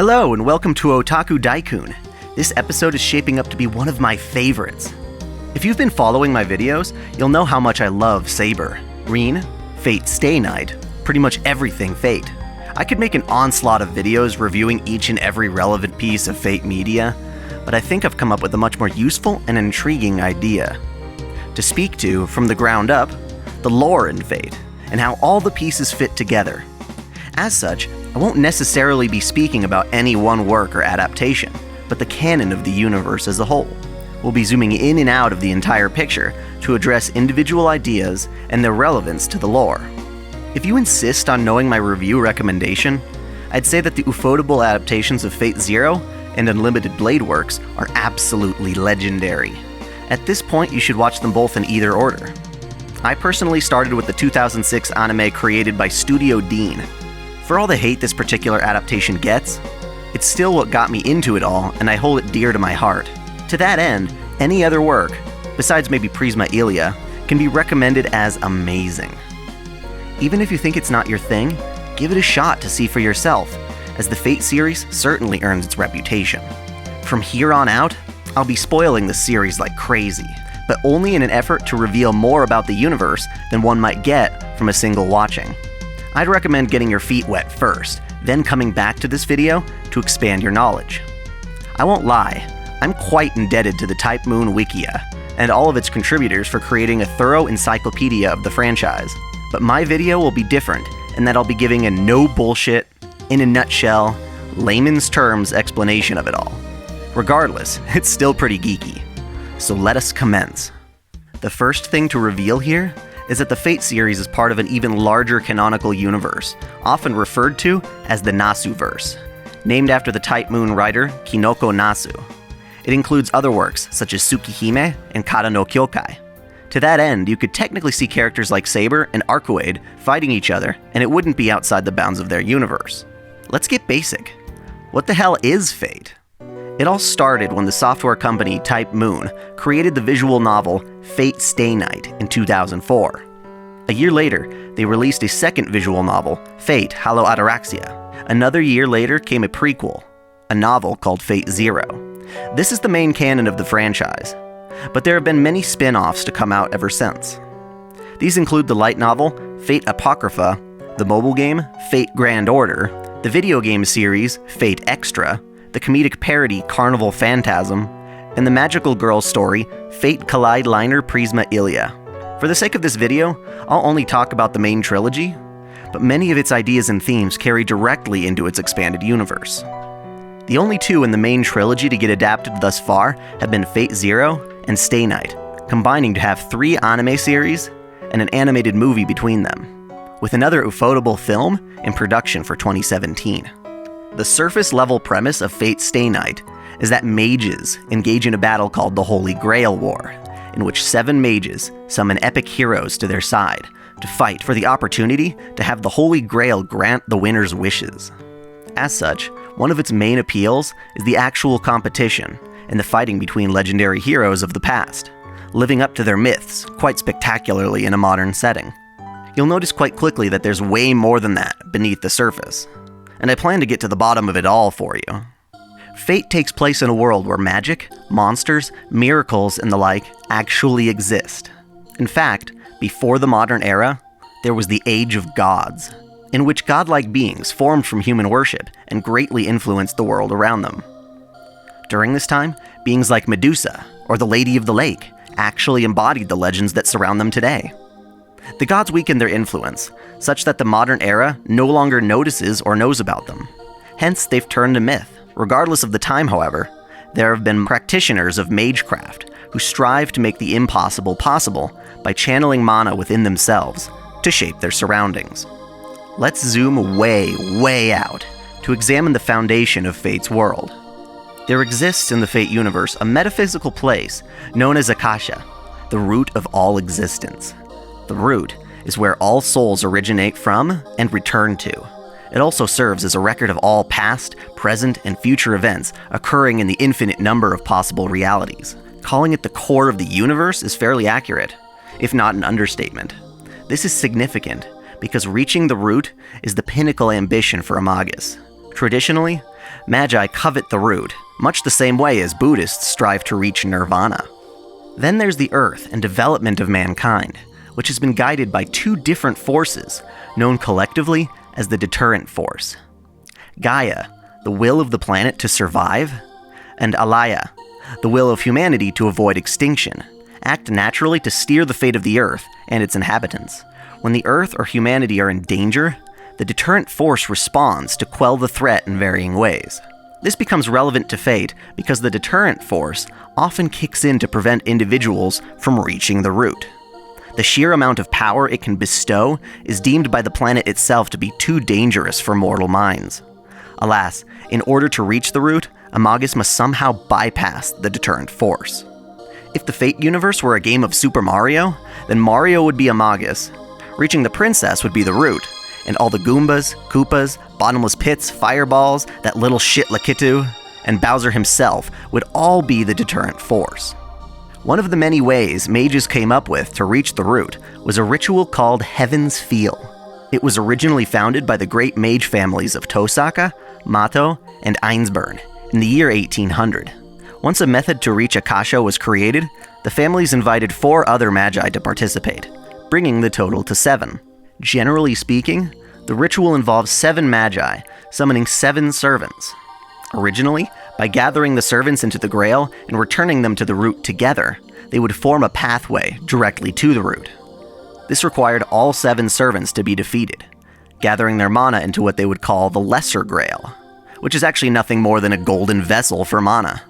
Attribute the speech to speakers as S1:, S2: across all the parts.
S1: Hello and welcome to Otaku Dai-kun. This episode is shaping up to be one of my favorites. If you've been following my videos, you'll know how much I love Saber, Rin, Fate Stay Night, pretty much everything Fate. I could make an onslaught of videos reviewing each and every relevant piece of Fate media, but I think I've come up with a much more useful and intriguing idea. To speak to, from the ground up, the lore in Fate, and how all the pieces fit together. As such, I won't necessarily be speaking about any one work or adaptation, but the canon of the universe as a whole. We'll be zooming in and out of the entire picture to address individual ideas and their relevance to the lore. If you insist on knowing my review recommendation, I'd say that the ufotable adaptations of Fate Zero and Unlimited Blade Works are absolutely legendary. At this point, you should watch them both in either order. I personally started with the 2006 anime created by Studio Dean. For all the hate this particular adaptation gets, it's still what got me into it all, and I hold it dear to my heart. To that end, any other work, besides maybe Prisma Ilia, can be recommended as amazing. Even if you think it's not your thing, give it a shot to see for yourself, as the Fate series certainly earns its reputation. From here on out, I'll be spoiling the series like crazy, but only in an effort to reveal more about the universe than one might get from a single watching. I'd recommend getting your feet wet first, then coming back to this video to expand your knowledge. I won't lie, I'm quite indebted to the Type Moon Wikia and all of its contributors for creating a thorough encyclopedia of the franchise, but my video will be different in that I'll be giving a no bullshit, in a nutshell, layman's terms explanation of it all. Regardless, it's still pretty geeky. So let us commence. The first thing to reveal here is that the Fate series is part of an even larger canonical universe, often referred to as the Nasu-verse, named after the Type Moon writer Kinoko Nasu. It includes other works such as Tsukihime and Kara no Kyokai. To that end, you could technically see characters like Saber and Arcuade fighting each other, and it wouldn't be outside the bounds of their universe. Let's get basic. What the hell is Fate? It all started when the software company Type Moon created the visual novel Fate Stay Night in 2004. A year later, they released a second visual novel, Fate Halo Ataraxia. Another year later came a prequel, a novel called Fate Zero. This is the main canon of the franchise, but there have been many spin-offs to come out ever since. These include the light novel Fate Apocrypha, the mobile game Fate Grand Order, the video game series Fate Extra, the comedic parody Carnival Phantasm, and the magical girl story Fate Collide Liner Prisma Ilia. For the sake of this video, I'll only talk about the main trilogy, but many of its ideas and themes carry directly into its expanded universe. The only two in the main trilogy to get adapted thus far have been Fate Zero and Stay Night, combining to have 3 anime series and an animated movie between them, with another ufotable film in production for 2017. The surface-level premise of Fate Stay Night is that mages engage in a battle called the Holy Grail War, in which 7 mages summon epic heroes to their side to fight for the opportunity to have the Holy Grail grant the winner's wishes. As such, one of its main appeals is the actual competition and the fighting between legendary heroes of the past, living up to their myths quite spectacularly in a modern setting. You'll notice quite quickly that there's way more than that beneath the surface, and I plan to get to the bottom of it all for you. Fate takes place in a world where magic, monsters, miracles, and the like actually exist. In fact, before the modern era, there was the Age of Gods, in which godlike beings formed from human worship and greatly influenced the world around them. During this time, beings like Medusa or the Lady of the Lake actually embodied the legends that surround them today. The gods weakened their influence, such that the modern era no longer notices or knows about them. Hence, they've turned to myth. Regardless of the time, however, there have been practitioners of magecraft who strive to make the impossible possible by channeling mana within themselves to shape their surroundings. Let's zoom way out to examine the foundation of Fate's world. There exists in the Fate universe a metaphysical place known as Akasha, the root of all existence. The root is where all souls originate from and return to. It also serves as a record of all past, present, and future events occurring in the infinite number of possible realities. Calling it the core of the universe is fairly accurate, if not an understatement. This is significant because reaching the root is the pinnacle ambition for a magus. Traditionally, Magi covet the root, much the same way as Buddhists strive to reach nirvana. Then there's the earth and development of mankind, which has been guided by two different forces, known collectively as the deterrent force. Gaia, the will of the planet to survive, and Alaya, the will of humanity to avoid extinction, act naturally to steer the fate of the earth and its inhabitants. When the earth or humanity are in danger, the deterrent force responds to quell the threat in varying ways. This becomes relevant to fate because the deterrent force often kicks in to prevent individuals from reaching the root. The sheer amount of power it can bestow is deemed by the planet itself to be too dangerous for mortal minds. Alas, in order to reach the root, a Magus must somehow bypass the deterrent force. If the Fate universe were a game of Super Mario, then Mario would be a Magus, reaching the princess would be the root, and all the Goombas, Koopas, bottomless pits, fireballs, that little shit Lakitu, and Bowser himself would all be the deterrent force. One of the many ways mages came up with to reach the root was a ritual called Heaven's Feel. It was originally founded by the great mage families of Tosaka, Mato, and Einsburn in the year 1800. Once a method to reach Akasha was created, the families invited 4 other magi to participate, bringing the total to 7. Generally speaking, the ritual involves 7 magi summoning 7 servants. Originally, by gathering the servants into the Grail and returning them to the root together, they would form a pathway directly to the root. This required all 7 servants to be defeated, gathering their mana into what they would call the Lesser Grail, which is actually nothing more than a golden vessel for mana.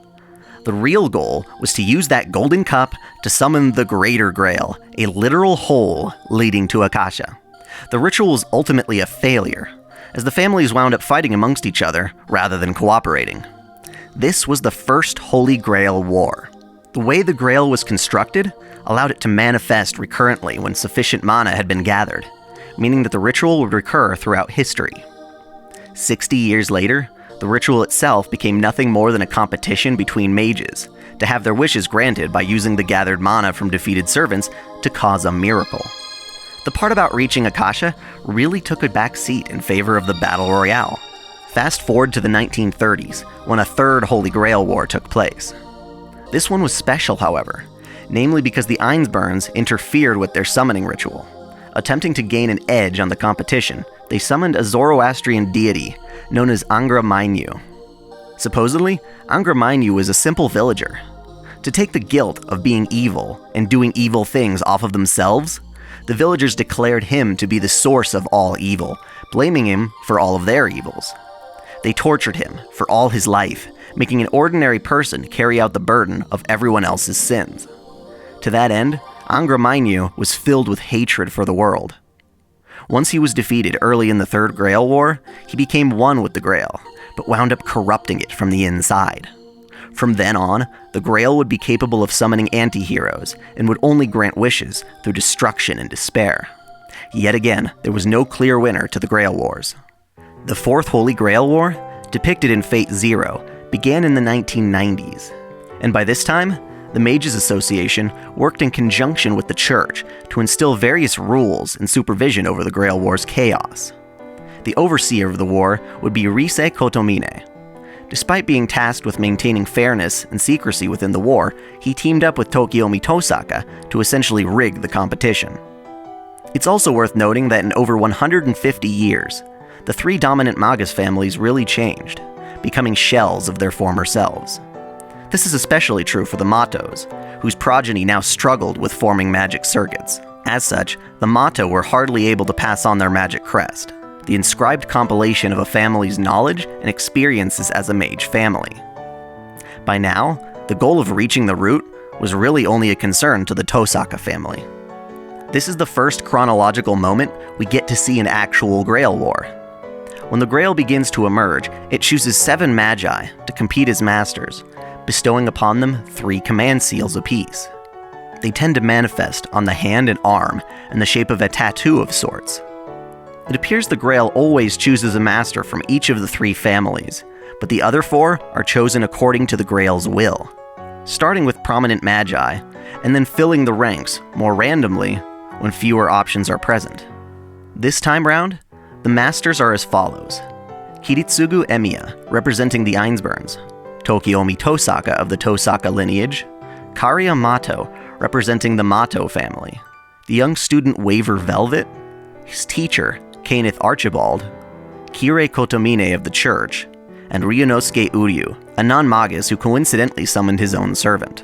S1: The real goal was to use that golden cup to summon the Greater Grail, a literal hole leading to Akasha. The ritual was ultimately a failure, as the families wound up fighting amongst each other rather than cooperating. This was the first Holy Grail War. The way the Grail was constructed allowed it to manifest recurrently when sufficient mana had been gathered, meaning that the ritual would recur throughout history. 60 years later, the ritual itself became nothing more than a competition between mages to have their wishes granted by using the gathered mana from defeated servants to cause a miracle. The part about reaching Akasha really took a back seat in favor of the Battle Royale. Fast forward to the 1930s, when a third Holy Grail War took place. This one was special, however, namely because the Einsburns interfered with their summoning ritual. Attempting to gain an edge on the competition, they summoned a Zoroastrian deity known as Angra Mainyu. Supposedly, Angra Mainyu was a simple villager. To take the guilt of being evil and doing evil things off of themselves, the villagers declared him to be the source of all evil, blaming him for all of their evils. They tortured him for all his life, making an ordinary person carry out the burden of everyone else's sins. To that end, Angra Mainyu was filled with hatred for the world. Once he was defeated early in the Third Grail War, he became one with the Grail, but wound up corrupting it from the inside. From then on, the Grail would be capable of summoning anti-heroes and would only grant wishes through destruction and despair. Yet again, there was no clear winner to the Grail Wars. The Fourth Holy Grail War, depicted in Fate Zero, began in the 1990s, and by this time, the Mages Association worked in conjunction with the Church to instill various rules and supervision over the Grail War's chaos. The overseer of the war would be Rise Kotomine. Despite being tasked with maintaining fairness and secrecy within the war, he teamed up with Tokiomi Tosaka to essentially rig the competition. It's also worth noting that in over 150 years, the 3 dominant Magus families really changed, becoming shells of their former selves. This is especially true for the Matos, whose progeny now struggled with forming magic circuits. As such, the Mato were hardly able to pass on their magic crest, the inscribed compilation of a family's knowledge and experiences as a mage family. By now, the goal of reaching the root was really only a concern to the Tosaka family. This is the first chronological moment we get to see an actual Grail War. When the Grail begins to emerge, it chooses 7 magi to compete as masters, bestowing upon them 3 command seals apiece. They tend to manifest on the hand and arm in the shape of a tattoo of sorts. It appears the Grail always chooses a master from each of the 3 families, but the other 4 are chosen according to the Grail's will, starting with prominent magi, and then filling the ranks more randomly when fewer options are present. This time round, the masters are as follows: Kiritsugu Emiya, representing the Ainsburns, Tokiomi Tosaka of the Tosaka lineage, Karia Mato, representing the Mato family, the young student Waver Velvet, his teacher, Kenneth Archibald, Kirei Kotomine of the church, and Ryunosuke Uryu, a non-magus who coincidentally summoned his own servant.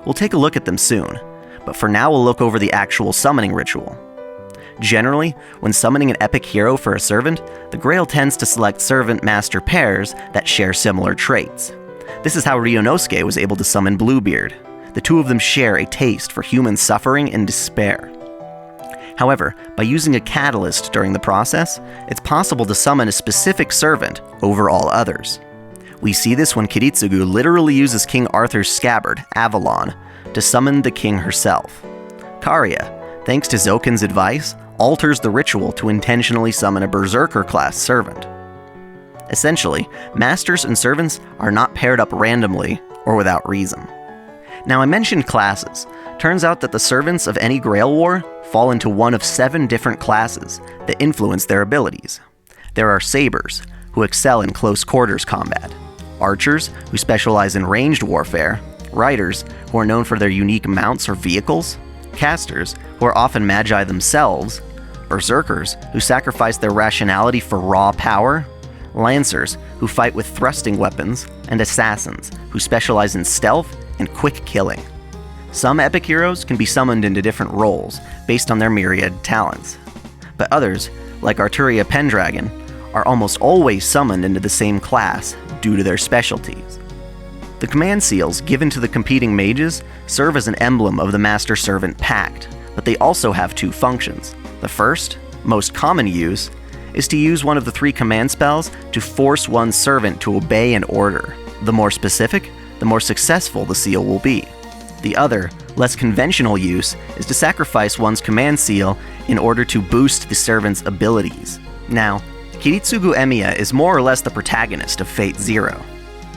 S1: We'll take a look at them soon, but for now we'll look over the actual summoning ritual. Generally, when summoning an epic hero for a servant, the Grail tends to select servant-master pairs that share similar traits. This is how Ryunosuke was able to summon Bluebeard. The two of them share a taste for human suffering and despair. However, by using a catalyst during the process, it's possible to summon a specific servant over all others. We see this when Kiritsugu literally uses King Arthur's scabbard, Avalon, to summon the king herself. Karia, thanks to Zokin's advice, alters the ritual to intentionally summon a Berserker-class servant. Essentially, masters and servants are not paired up randomly or without reason. Now, I mentioned classes. Turns out that the servants of any Grail War fall into one of 7 different classes that influence their abilities. There are sabers, who excel in close quarters combat, archers, who specialize in ranged warfare, riders, who are known for their unique mounts or vehicles, casters, who are often magi themselves, berserkers, who sacrifice their rationality for raw power, lancers, who fight with thrusting weapons, and assassins, who specialize in stealth and quick killing. Some epic heroes can be summoned into different roles based on their myriad talents, but others, like Arturia Pendragon, are almost always summoned into the same class due to their specialties. The command seals given to the competing mages serve as an emblem of the Master-Servant Pact, but they also have 2 functions. The first, most common use, is to use one of the 3 command spells to force one's servant to obey an order. The more specific, the more successful the seal will be. The other, less conventional use is to sacrifice one's command seal in order to boost the servant's abilities. Now, Kiritsugu Emiya is more or less the protagonist of Fate Zero.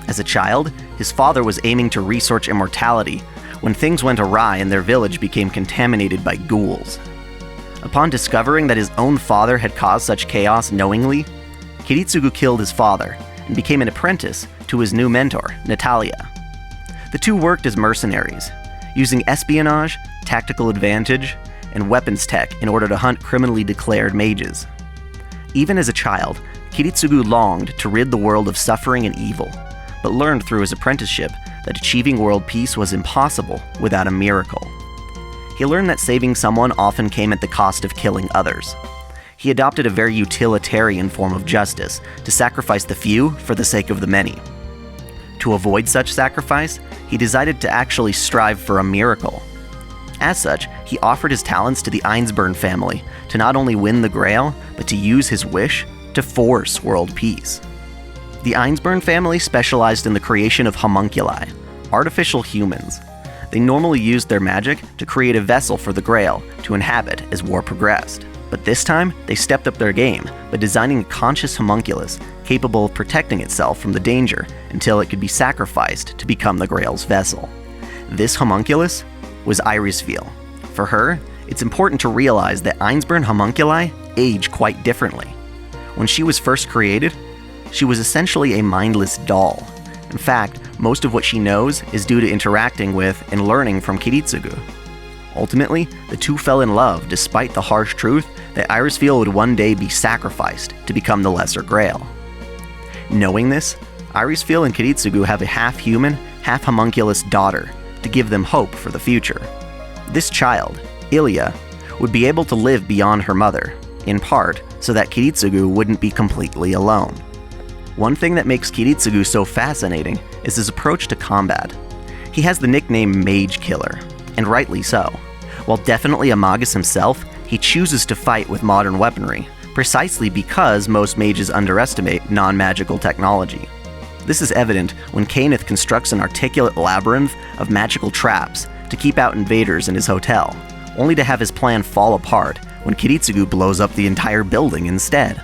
S1: As a child, his father was aiming to research immortality when things went awry and their village became contaminated by ghouls. Upon discovering that his own father had caused such chaos knowingly, Kiritsugu killed his father and became an apprentice to his new mentor, Natalia. The two worked as mercenaries, using espionage, tactical advantage, and weapons tech in order to hunt criminally declared mages. Even as a child, Kiritsugu longed to rid the world of suffering and evil, but learned through his apprenticeship that achieving world peace was impossible without a miracle. He learned that saving someone often came at the cost of killing others. He adopted a very utilitarian form of justice to sacrifice the few for the sake of the many. To avoid such sacrifice, he decided to actually strive for a miracle. As such, he offered his talents to the Ainsburn family to not only win the Grail, but to use his wish to force world peace. The Ainsburn family specialized in the creation of homunculi, artificial humans. They normally used their magic to create a vessel for the Grail to inhabit as war progressed. But this time, they stepped up their game by designing a conscious homunculus capable of protecting itself from the danger until it could be sacrificed to become the Grail's vessel. This homunculus was Irisveal. For her, it's important to realize that Ainsburn homunculi age quite differently. When she was first created, she was essentially a mindless doll. In fact, most of what she knows is due to interacting with and learning from Kiritsugu. Ultimately, the two fell in love despite the harsh truth that Irisveal would one day be sacrificed to become the Lesser Grail. Knowing this, Irisveal and Kiritsugu have a half-human, half-homunculus daughter to give them hope for the future. This child, Ilya, would be able to live beyond her mother, in part so that Kiritsugu wouldn't be completely alone. One thing that makes Kiritsugu so fascinating is his approach to combat. He has the nickname Mage Killer, and rightly so. While definitely a magus himself, he chooses to fight with modern weaponry, precisely because most mages underestimate non-magical technology. This is evident when Kenneth constructs an articulate labyrinth of magical traps to keep out invaders in his hotel, only to have his plan fall apart when Kiritsugu blows up the entire building instead.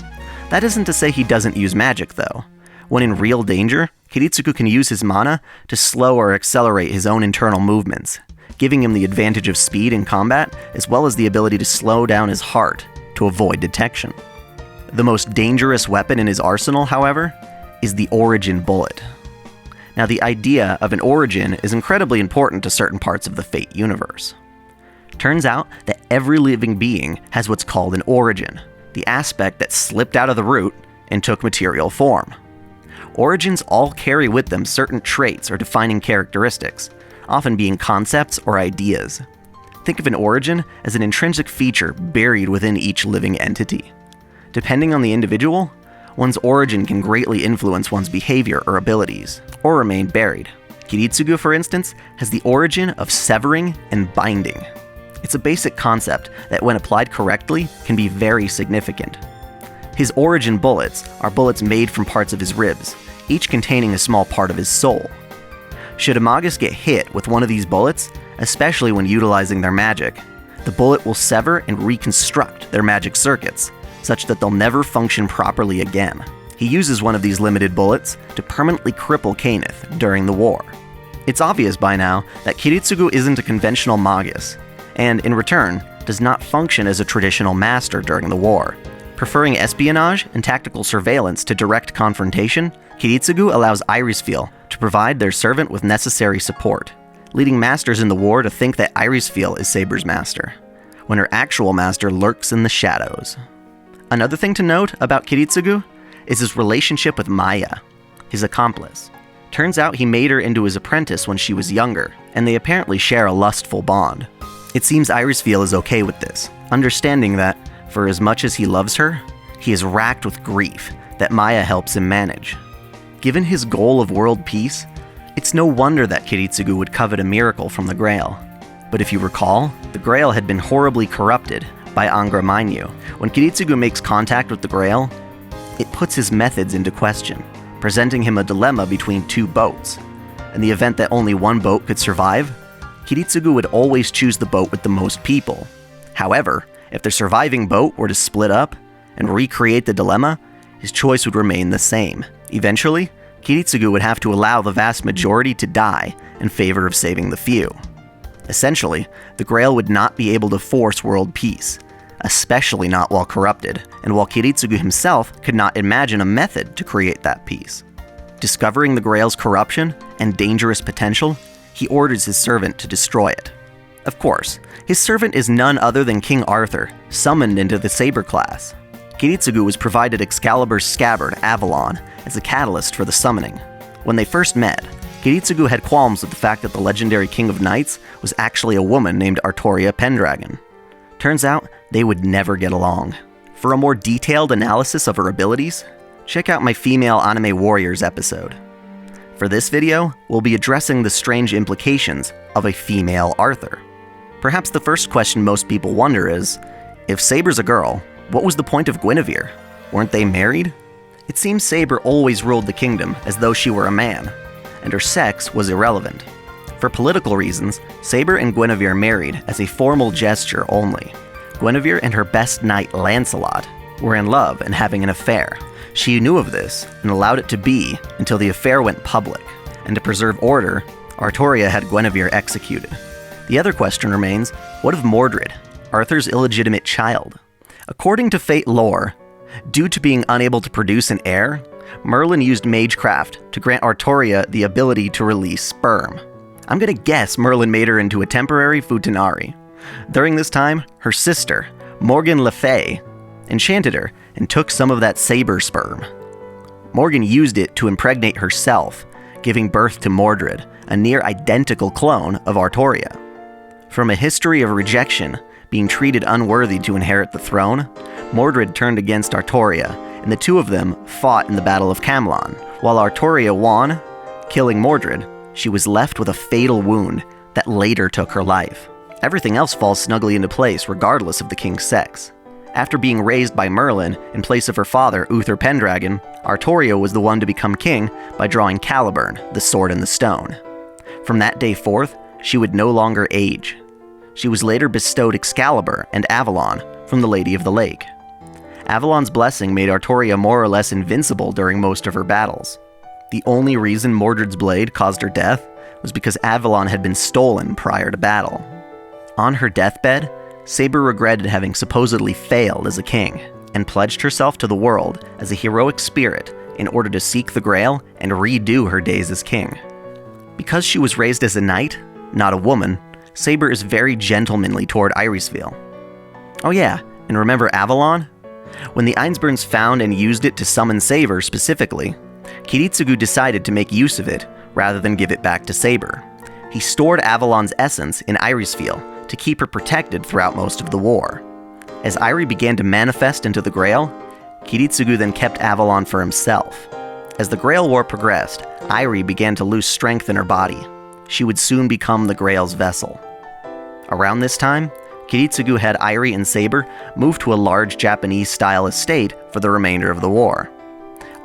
S1: That isn't to say he doesn't use magic, though. When in real danger, Kiritsugu can use his mana to slow or accelerate his own internal movements, giving him the advantage of speed in combat, as well as the ability to slow down his heart to avoid detection. The most dangerous weapon in his arsenal, however, is the origin bullet. Now, the idea of an origin is incredibly important to certain parts of the Fate universe. Turns out that every living being has what's called an origin, the aspect that slipped out of the root and took material form. Origins all carry with them certain traits or defining characteristics, often being concepts or ideas. Think of an origin as an intrinsic feature buried within each living entity. Depending on the individual, one's origin can greatly influence one's behavior or abilities, or remain buried. Kiritsugu, for instance, has the origin of severing and binding. It's a basic concept that, when applied correctly, can be very significant. His origin bullets are bullets made from parts of his ribs, each containing a small part of his soul. Should a Magus get hit with one of these bullets, especially when utilizing their magic, the bullet will sever and reconstruct their magic circuits, such that they'll never function properly again. He uses one of these limited bullets to permanently cripple Kaneth during the war. It's obvious by now that Kiritsugu isn't a conventional Magus, and in return, does not function as a traditional master during the war. Preferring espionage and tactical surveillance to direct confrontation, Kiritsugu allows Irisfeel to provide their servant with necessary support, leading masters in the war to think that Irisfeel is Saber's master, when her actual master lurks in the shadows. Another thing to note about Kiritsugu is his relationship with Maya, his accomplice. Turns out he made her into his apprentice when she was younger, and they apparently share a lustful bond. It seems Irisfeel is okay with this, understanding that, for as much as he loves her, he is racked with grief that Maya helps him manage. Given his goal of world peace, it's no wonder that Kiritsugu would covet a miracle from the Grail. But if you recall, the Grail had been horribly corrupted by Angra Mainyu. When Kiritsugu makes contact with the Grail, it puts his methods into question, presenting him a dilemma between two boats. In the event that only one boat could survive, Kiritsugu would always choose the boat with the most people. However, if the surviving boat were to split up and recreate the dilemma, his choice would remain the same. Eventually, Kiritsugu would have to allow the vast majority to die in favor of saving the few. Essentially, the Grail would not be able to force world peace, especially not while corrupted, and while Kiritsugu himself could not imagine a method to create that peace. Discovering the Grail's corruption and dangerous potential, he orders his servant to destroy it. Of course, his servant is none other than King Arthur, summoned into the Saber class. Kiritsugu was provided Excalibur's scabbard, Avalon, as a catalyst for the summoning. When they first met, Kiritsugu had qualms with the fact that the legendary King of Knights was actually a woman named Toria Pendragon. Turns out, they would never get along. For a more detailed analysis of her abilities, check out my Female Anime Warriors episode. For this video, we'll be addressing the strange implications of a female Arthur. Perhaps the first question most people wonder is, if Saber's a girl, what was the point of Guinevere? Weren't they married? It seems Saber always ruled the kingdom as though she were a man, and her sex was irrelevant. For political reasons, Saber and Guinevere married as a formal gesture only. Guinevere and her best knight Lancelot were in love and having an affair. She knew of this and allowed it to be until the affair went public, and to preserve order, Toria had Guinevere executed. The other question remains, what of Mordred, Arthur's illegitimate child? According to Fate lore, due to being unable to produce an heir, Merlin used magecraft to grant Artoria the ability to release sperm. I'm gonna guess Merlin made her into a temporary futanari. During this time, her sister, Morgan Le Fay, enchanted her and took some of that Saber sperm. Morgan used it to impregnate herself, giving birth to Mordred, a near-identical clone of Artoria. From a history of rejection, being treated unworthy to inherit the throne, Mordred turned against Artoria, and the two of them fought in the Battle of Camlan. While Artoria won, killing Mordred, she was left with a fatal wound that later took her life. Everything else falls snugly into place regardless of the king's sex. After being raised by Merlin in place of her father, Uther Pendragon, Artoria was the one to become king by drawing Caliburn, the sword and the stone. From that day forth, she would no longer age. She was later bestowed Excalibur and Avalon from the Lady of the Lake. Avalon's blessing made Artoria more or less invincible during most of her battles. The only reason Mordred's blade caused her death was because Avalon had been stolen prior to battle. On her deathbed, Saber regretted having supposedly failed as a king. and pledged herself to the world as a heroic spirit in order to seek the Grail and redo her days as king. Because she was raised as a knight, not a woman, Saber is very gentlemanly toward Irisfeel. Oh yeah, and remember Avalon? When the Ainsburns found and used it to summon Saber specifically, Kiritsugu decided to make use of it rather than give it back to Saber. He stored Avalon's essence in Irisfeel to keep her protected throughout most of the war. As Airi began to manifest into the Grail, Kiritsugu then kept Avalon for himself. As the Grail War progressed, Airi began to lose strength in her body. She would soon become the Grail's vessel. Around this time, Kiritsugu had Airi and Saber move to a large Japanese-style estate for the remainder of the war.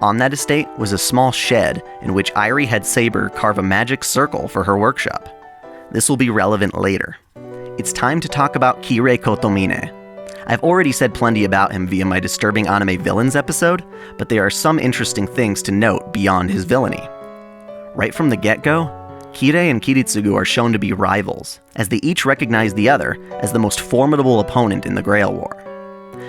S1: On that estate was a small shed in which Airi had Saber carve a magic circle for her workshop. This will be relevant later. It's time to talk about Kirei Kotomine. I've already said plenty about him via my Disturbing Anime Villains episode, but there are some interesting things to note beyond his villainy. Right from the get-go, Kirei and Kiritsugu are shown to be rivals, as they each recognize the other as the most formidable opponent in the Grail War.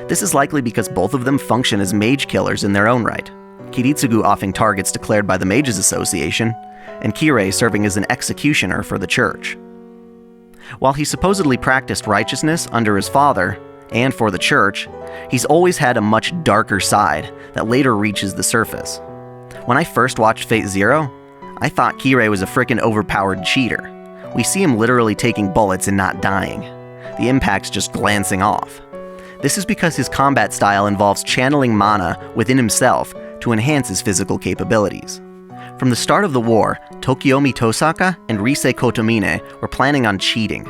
S1: This is likely because both of them function as mage killers in their own right, Kiritsugu offing targets declared by the Mages Association, and Kirei serving as an executioner for the church. While he supposedly practiced righteousness under his father, and for the church, he's always had a much darker side that later reaches the surface. When I first watched Fate Zero, I thought Kirei was a frickin' overpowered cheater. We see him literally taking bullets and not dying, the impacts just glancing off. This is because his combat style involves channeling mana within himself to enhance his physical capabilities. From the start of the war, Tokiomi Tosaka and Risei Kotomine were planning on cheating,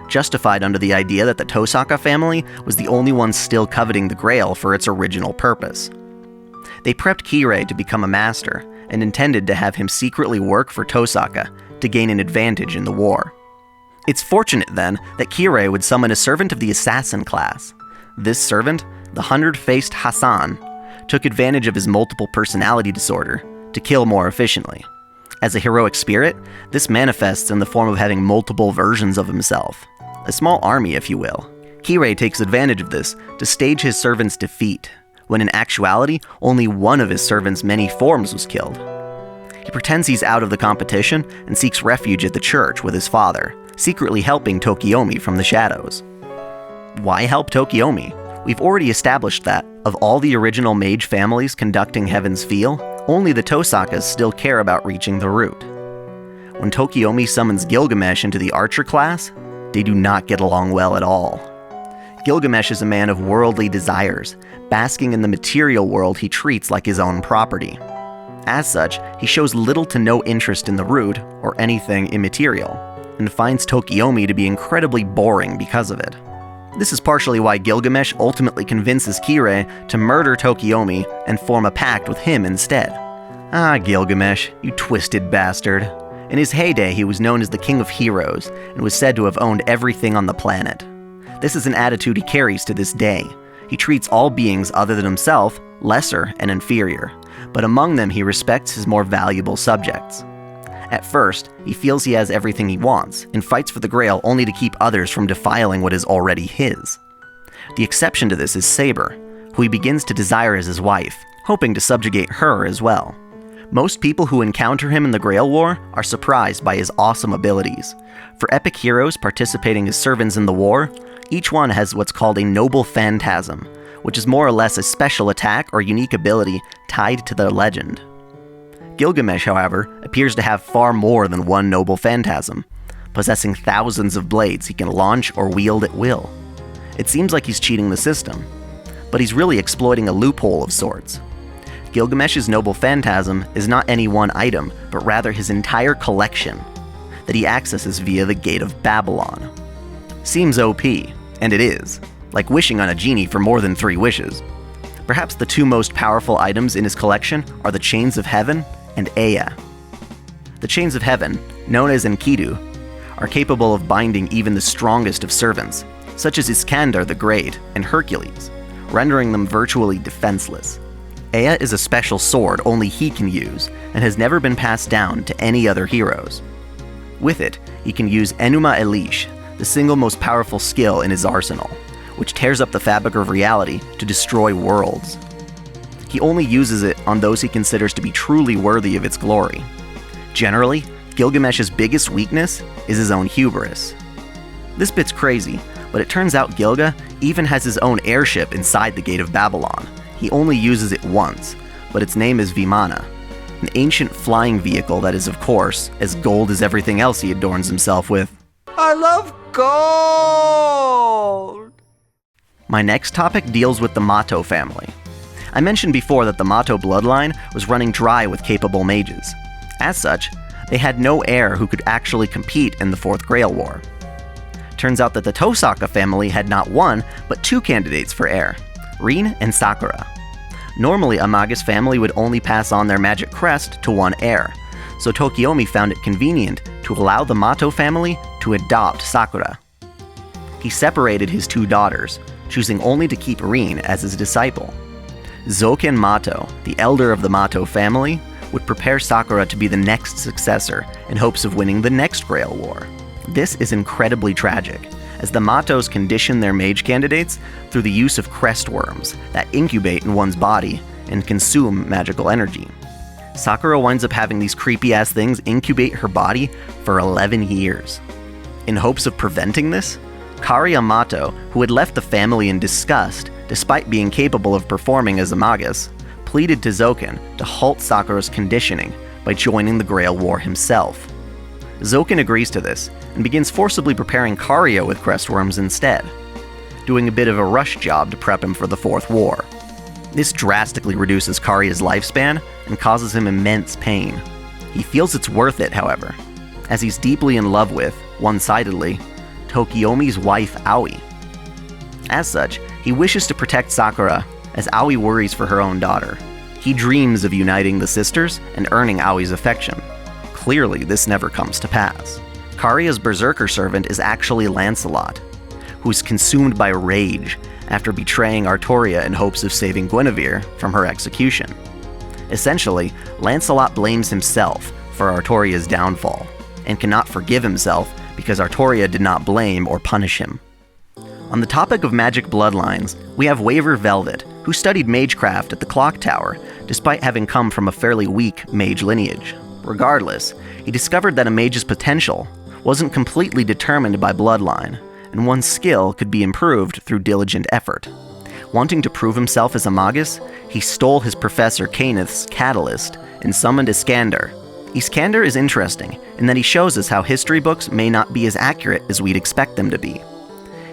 S1: justified under the idea that the Tosaka family was the only one still coveting the Grail for its original purpose. They prepped Kirei to become a master, and intended to have him secretly work for Tosaka to gain an advantage in the war. It's fortunate, then, that Kirei would summon a servant of the assassin class. This servant, the 100-faced Hassan, took advantage of his multiple personality disorder to kill more efficiently. As a heroic spirit, this manifests in the form of having multiple versions of himself. A small army, if you will. Kirei takes advantage of this to stage his servant's defeat, when in actuality, only one of his servant's many forms was killed. He pretends he's out of the competition and seeks refuge at the church with his father, secretly helping Tokiomi from the shadows. Why help Tokiomi? We've already established that, of all the original mage families conducting Heaven's Feel, only the Tosakas still care about reaching the root. When Tokiomi summons Gilgamesh into the archer class, they do not get along well at all. Gilgamesh is a man of worldly desires, basking in the material world he treats like his own property. As such, he shows little to no interest in the root, or anything immaterial, and finds Tokiomi to be incredibly boring because of it. This is partially why Gilgamesh ultimately convinces Kirei to murder Tokiomi and form a pact with him instead. Ah, Gilgamesh, you twisted bastard. In his heyday, he was known as the King of Heroes, and was said to have owned everything on the planet. This is an attitude he carries to this day. He treats all beings other than himself lesser and inferior, but among them he respects his more valuable subjects. At first, he feels he has everything he wants, and fights for the Grail only to keep others from defiling what is already his. The exception to this is Saber, who he begins to desire as his wife, hoping to subjugate her as well. Most people who encounter him in the Grail War are surprised by his awesome abilities. For epic heroes participating as servants in the war, each one has what's called a noble phantasm, which is more or less a special attack or unique ability tied to their legend. Gilgamesh, however, appears to have far more than one noble phantasm, possessing thousands of blades he can launch or wield at will. It seems like he's cheating the system, but he's really exploiting a loophole of sorts. Gilgamesh's noble phantasm is not any one item, but rather his entire collection, that he accesses via the Gate of Babylon. Seems OP, and it is, like wishing on a genie for more than 3 wishes. Perhaps the 2 most powerful items in his collection are the Chains of Heaven and Ea. The Chains of Heaven, known as Enkidu, are capable of binding even the strongest of servants, such as Iskander the Great and Hercules, rendering them virtually defenseless. Ea is a special sword only he can use, and has never been passed down to any other heroes. With it, he can use Enuma Elish, the single most powerful skill in his arsenal, which tears up the fabric of reality to destroy worlds. He only uses it on those he considers to be truly worthy of its glory. Generally, Gilgamesh's biggest weakness is his own hubris. This bit's crazy, but it turns out Gilga even has his own airship inside the Gate of Babylon. He only uses it once, but its name is Vimana, an ancient flying vehicle that is, of course, as gold as everything else he adorns himself with.
S2: I love gold!
S1: My next topic deals with the Mato family. I mentioned before that the Mato bloodline was running dry with capable mages. As such, they had no heir who could actually compete in the Fourth Grail War. Turns out that the Tosaka family had not one, but two candidates for heir, Rin and Sakura. Normally, a Magus family would only pass on their magic crest to one heir, so Tokiomi found it convenient to allow the Mato family to adopt Sakura. He separated his two daughters, choosing only to keep Rin as his disciple. Zoken Mato, the elder of the Mato family, would prepare Sakura to be the next successor in hopes of winning the next Grail War. This is incredibly tragic, as the Matos condition their mage candidates through the use of crest worms that incubate in one's body and consume magical energy. Sakura winds up having these creepy-ass things incubate her body for 11 years. In hopes of preventing this, Kari Mato, who had left the family in disgust despite being capable of performing as a magus, pleaded to Zoken to halt Sakura's conditioning by joining the Grail War himself. Zoken agrees to this and begins forcibly preparing Karia with crestworms instead, doing a bit of a rush job to prep him for the Fourth War. This drastically reduces Karia's lifespan and causes him immense pain. He feels it's worth it, however, as he's deeply in love with, one-sidedly, Tokiomi's wife Aoi. As such, he wishes to protect Sakura as Aoi worries for her own daughter. He dreams of uniting the sisters and earning Aoi's affection. Clearly, this never comes to pass. Karia's berserker servant is actually Lancelot, who's consumed by rage after betraying Toria in hopes of saving Guinevere from her execution. Essentially, Lancelot blames himself for Toria's downfall, and cannot forgive himself because Toria did not blame or punish him. On the topic of magic bloodlines, we have Waver Velvet, who studied magecraft at the Clock Tower, despite having come from a fairly weak mage lineage. Regardless, he discovered that a mage's potential wasn't completely determined by bloodline, and one's skill could be improved through diligent effort. Wanting to prove himself as a magus, he stole his professor Kenneth's catalyst and summoned Iskander. Iskander is interesting in that he shows us how history books may not be as accurate as we'd expect them to be.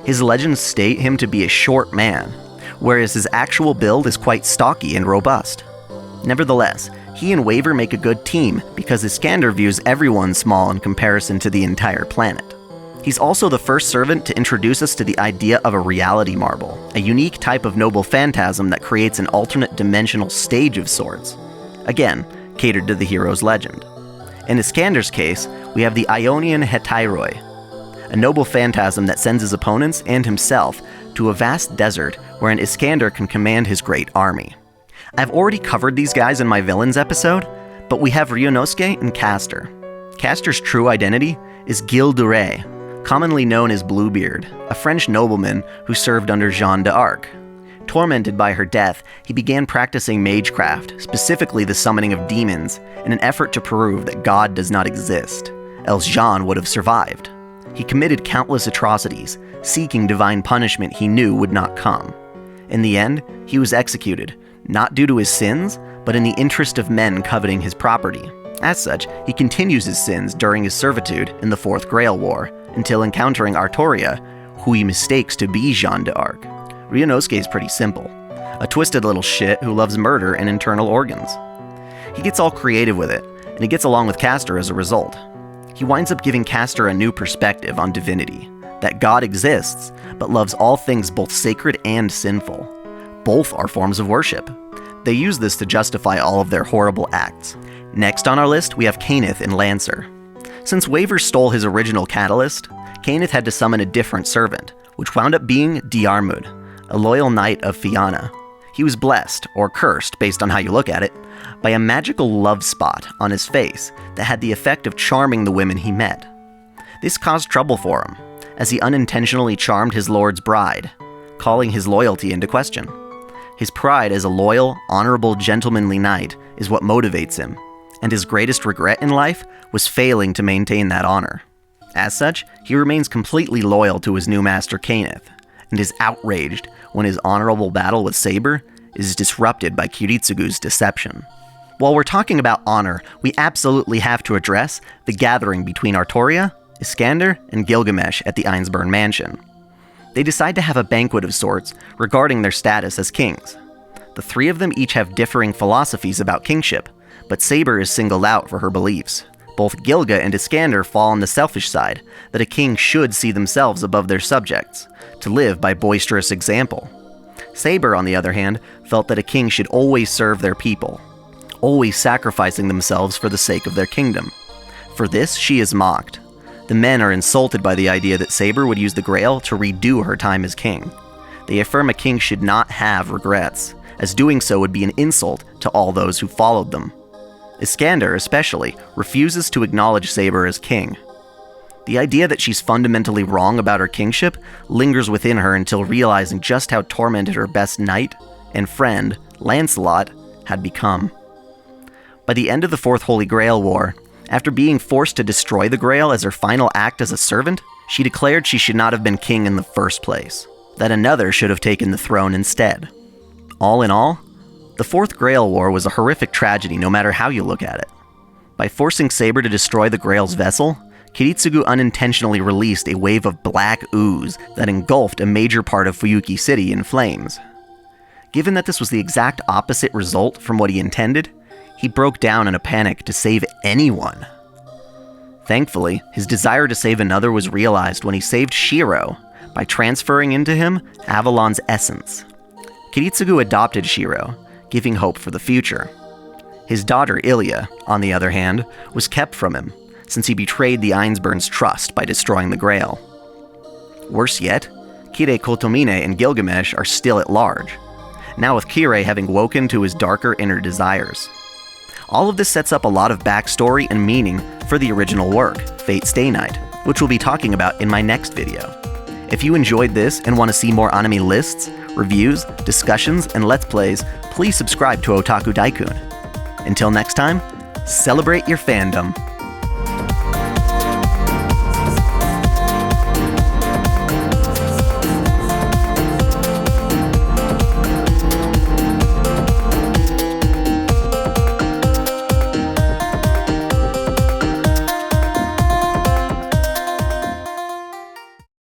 S1: His legends state him to be a short man, whereas his actual build is quite stocky and robust. Nevertheless, he and Waver make a good team because Iskander views everyone small in comparison to the entire planet. He's also the first servant to introduce us to the idea of a reality marble, a unique type of noble phantasm that creates an alternate dimensional stage of sorts. Again, catered to the hero's legend. In Iskander's case, we have the Ionian Hetairoi, a noble phantasm that sends his opponents and himself to a vast desert wherein Iskander can command his great army. I've already covered these guys in my villains episode, but we have Ryunosuke and Castor. Castor's true identity is Gilles de Rais, commonly known as Bluebeard, a French nobleman who served under Jeanne d'Arc. Tormented by her death, he began practicing magecraft, specifically the summoning of demons, in an effort to prove that God does not exist, else Jeanne would have survived. He committed countless atrocities, seeking divine punishment he knew would not come. In the end, he was executed, not due to his sins, but in the interest of men coveting his property. As such, he continues his sins during his servitude in the Fourth Grail War, until encountering Toria, who he mistakes to be Jeanne d'Arc. Ryunosuke is pretty simple, a twisted little shit who loves murder and internal organs. He gets all creative with it, and he gets along with Castor as a result. He winds up giving Castor a new perspective on divinity, that God exists, but loves all things both sacred and sinful. Both are forms of worship. They use this to justify all of their horrible acts. Next on our list, we have Kenneth in Lancer. Since Waver stole his original catalyst, Kenneth had to summon a different servant, which wound up being Diarmid, a loyal knight of Fianna. He was blessed, or cursed based on how you look at it, by a magical love spot on his face that had the effect of charming the women he met. This caused trouble for him, as he unintentionally charmed his lord's bride, calling his loyalty into question. His pride as a loyal, honorable, gentlemanly knight is what motivates him, and his greatest regret in life was failing to maintain that honor. As such, he remains completely loyal to his new master Kaneth, and is outraged when his honorable battle with Saber is disrupted by Kiritsugu's deception. While we're talking about honor, we absolutely have to address the gathering between Toria, Iskander, and Gilgamesh at the Ainsburn mansion. They decide to have a banquet of sorts regarding their status as kings. The three of them each have differing philosophies about kingship, but Saber is singled out for her beliefs. Both Gilga and Iskander fall on the selfish side, that a king should see themselves above their subjects, to live by boisterous example. Saber, on the other hand, felt that a king should always serve their people, always sacrificing themselves for the sake of their kingdom. For this, she is mocked. The men are insulted by the idea that Saber would use the Grail to redo her time as king. They affirm a king should not have regrets, as doing so would be an insult to all those who followed them. Iskander, especially, refuses to acknowledge Saber as king. The idea that she's fundamentally wrong about her kingship lingers within her until realizing just how tormented her best knight and friend, Lancelot, had become. By the end of the Fourth Holy Grail War, after being forced to destroy the Grail as her final act as a servant, she declared she should not have been king in the first place, that another should have taken the throne instead. All in all, the Fourth Grail War was a horrific tragedy no matter how you look at it. By forcing Saber to destroy the Grail's vessel, Kiritsugu unintentionally released a wave of black ooze that engulfed a major part of Fuyuki City in flames. Given that this was the exact opposite result from what he intended, he broke down in a panic to save anyone. Thankfully, his desire to save another was realized when he saved Shiro by transferring into him Avalon's essence. Kiritsugu adopted Shiro, giving hope for the future. His daughter Ilya, on the other hand, was kept from him, since he betrayed the Ainsburn's trust by destroying the Grail. Worse yet, Kire Kotomine and Gilgamesh are still at large, now with Kire having woken to his darker inner desires. All of this sets up a lot of backstory and meaning for the original work, Fate Stay Night, which we'll be talking about in my next video. If you enjoyed this and want to see more anime lists, reviews, discussions, and let's plays, please subscribe to Otaku Dai-kun. Until next time, celebrate your fandom.